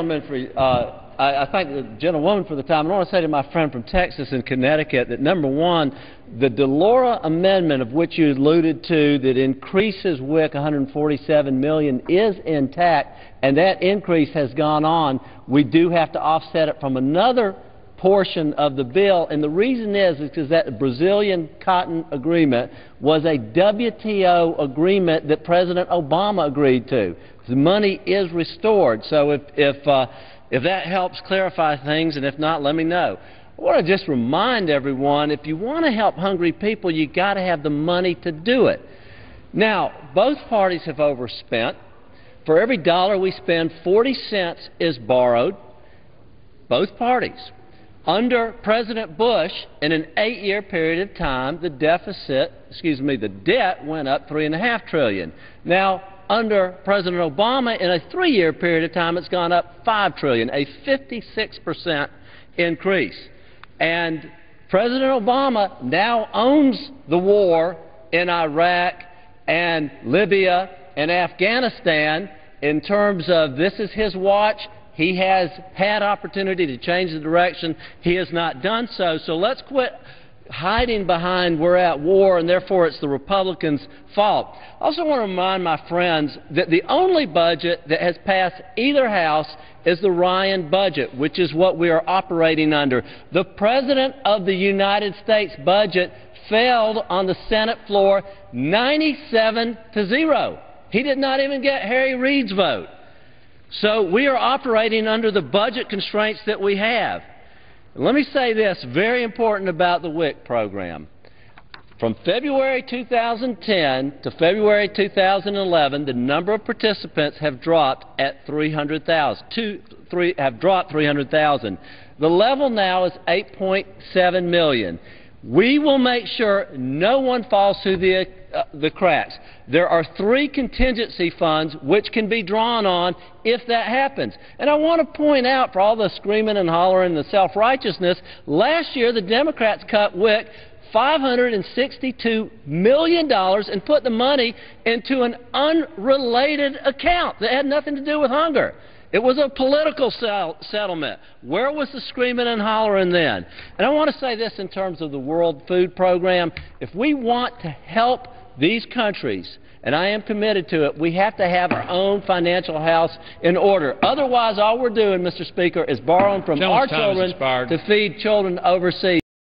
I thank the gentlewoman for the time. I want to say to my friend from Texas and Connecticut that, number one, the Delora amendment of which you alluded to that increases WIC $147 million is intact, and that increase has gone on. We do have to offset it from another portion of the bill, and the reason is because that Brazilian cotton agreement was a WTO agreement that President Obama agreed to. The money is restored. So if that helps clarify things, and if not, let me know. I want to just remind everyone, if you want to help hungry people, you've got to have the money to do it. Now, both parties have overspent. For every dollar we spend, 40 cents is borrowed. Both parties. Under President Bush, in an 8-year period of time, the debt went up $3.5 trillion. Now, under President Obama, in a 3-year period of time, it's gone up $5 trillion, a 56% increase. And President Obama now owns the war in Iraq and Libya and Afghanistan in terms of this is his watch. He has had opportunity to change the direction. He has not done so. So let's quit hiding behind we're at war and therefore it's the Republicans' fault. I also want to remind my friends that the only budget that has passed either house is the Ryan budget, which is what we are operating under. The President of the United States budget failed on the Senate floor 97-0. He did not even get Harry Reid's vote. So we are operating under the budget constraints that we have. Let me say this, very important about the WIC program. From February 2010 to February 2011, the number of participants have dropped at 300,000. Have dropped 300,000. The level now is 8.7 million. We will make sure no one falls through the cracks. There are 3 contingency funds which can be drawn on if that happens. And I want to point out, for all the screaming and hollering and the self-righteousness, last year the Democrats cut WIC $562 million and put the money into an unrelated account that had nothing to do with hunger. It was a political settlement. Where was the screaming and hollering then? And I want to say this in terms of the World Food Program. If we want to help these countries, and I am committed to it, we have to have our own financial house in order. Otherwise, all we're doing, Mr. Speaker, is borrowing from our children to feed children overseas.